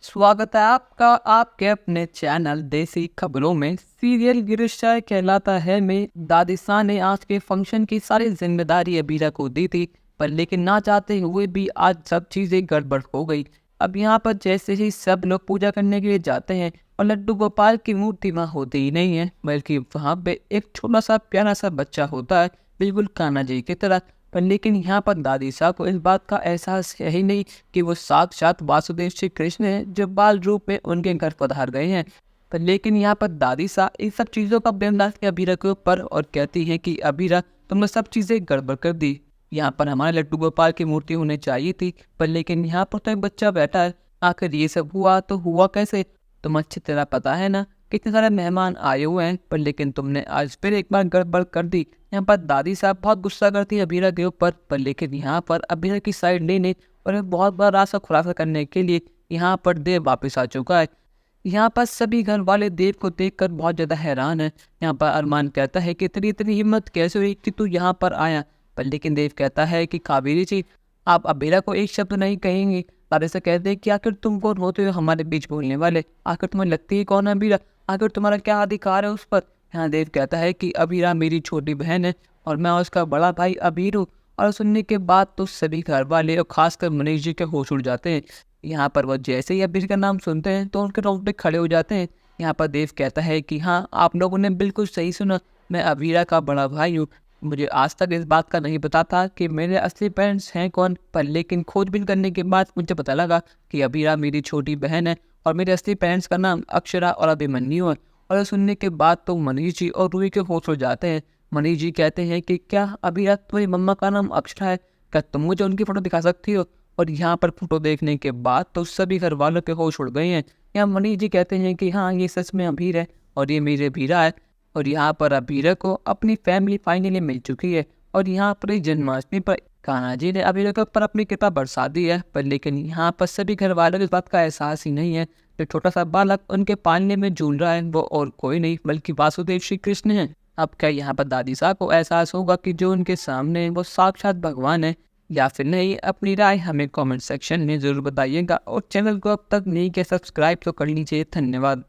स्वागत है आपका आपके अपने चैनल देसी खबरों में। सीरियल गिरफ्तार कहलाता है में दादिसा ने आज के फंक्शन की सारी जिम्मेदारी अबीरा को दी थी, पर लेकिन ना चाहते हुए भी आज सब चीजें गड़बड़ हो गई। अब यहाँ पर जैसे ही सब लोग पूजा करने के लिए जाते हैं और लड्डू गोपाल की मूर्ति वहाँ होती ही नहीं है, बल्कि वहाँ पे एक छोटा सा प्यारा सा बच्चा होता है, बिल्कुल कान्हा जी की तरह। पर लेकिन यहाँ पर दादीसा को इस बात का एहसास है ही नहीं कि वो साक्षात वासुदेव श्री कृष्ण हैं जो बाल रूप में उनके घर पधार गए हैं। पर लेकिन यहाँ पर दादीसा इन सब चीज़ों का ब्लेम डालती है अबीरा के ऊपर और कहती है कि अबीरा तुमने सब चीज़ें गड़बड़ कर दी। यहाँ पर हमारे लड्डू गोपाल की मूर्ति होनी चाहिए थी, पर लेकिन यहाँ पर तो एक बच्चा बैठा है। आखिर ये सब हुआ तो हुआ कैसे? तुम अच्छी तरह पता है ना कितने सारे मेहमान आए हुए हैं, पर लेकिन तुमने आज फिर एक बार गड़बड़ कर दी। यहाँ पर दादी साहब बहुत गुस्सा करती है अबीरा के ऊपर, पर लेकिन यहाँ पर अबीरा की साइड लेने और एक बहुत बड़ा रास्ता खुलासा करने के लिए यहाँ पर देव वापस आ चुका है। यहाँ पर सभी घर वाले देव को देखकर बहुत ज़्यादा हैरान है। यहाँ पर अरमान कहता है कि तेरी इतनी हिम्मत कैसे हुई कि तू यहाँ पर आया? पर लेकिन देव कहता है कि कावेरी जी, आप अबीरा को एक शब्द नहीं कहेंगे। दादी से कहते हैं कि आखिर तुम कौन होते हो हमारे बीच बोलने वाले? आखिर तुम्हें लगती है कौन है अबीरा? आखिर तुम्हारा क्या अधिकार है उस पर? यहाँ देव कहता है कि अबीरा मेरी छोटी बहन है और मैं उसका बड़ा भाई अबीर हूँ। और सुनने के बाद तो सभी घर वाले और खासकर मनीष जी के होश उड़ जाते हैं। यहाँ पर वो जैसे ही अबीर का नाम सुनते हैं तो उनके रोंगटे खड़े हो जाते हैं। यहाँ पर देव कहता है कि हाँ, आप लोगों ने बिल्कुल सही सुना, मैं अबीरा का बड़ा भाई हूँ। मुझे आज तक इस बात का नहीं पता था कि मेरे असली पेरेंट्स हैं कौन, पर लेकिन खोजबीन करने के बाद मुझे पता लगा कि अबीरा मेरी छोटी बहन है और मेरे असली पेरेंट्स का नाम अक्षरा और अभिमन्यु है। और सुनने के बाद तो मनीष जी और रूही के होश हो जाते हैं। मनीष जी कहते हैं कि क्या अबीरा तुम्हारी मम्मा का नाम अक्षरा है? क्या तुम मुझे उनकी फ़ोटो दिखा सकती हो? और यहाँ पर फोटो देखने के बाद तो सभी घर वालों के होश उड़ गए हैं। यहाँ मनीष जी कहते हैं कि हाँ, ये सच में अबीर है और ये मेरे भीरा है। और यहाँ पर अबीरा को अपनी फैमिली फाइनली मिल चुकी है। और यहाँ पर इस जन्माष्टमी पर कान्हा जी ने अबीरा के ऊपर अपनी कृपा बरसा दी है। पर लेकिन यहाँ पर सभी घर वालों को इस बात का एहसास ही नहीं है। जो छोटा सा बालक उनके पालने में झूल रहा है वो और कोई नहीं बल्कि वासुदेव श्री कृष्ण है। अब क्या यहाँ पर दादी साहब को एहसास होगा कि जो उनके सामने है वो साक्षात भगवान है या फिर नहीं? अपनी राय हमें कमेंट सेक्शन में ज़रूर बताइएगा और चैनल को अब तक नहीं किया सब्सक्राइब तो कर लीजिए। धन्यवाद।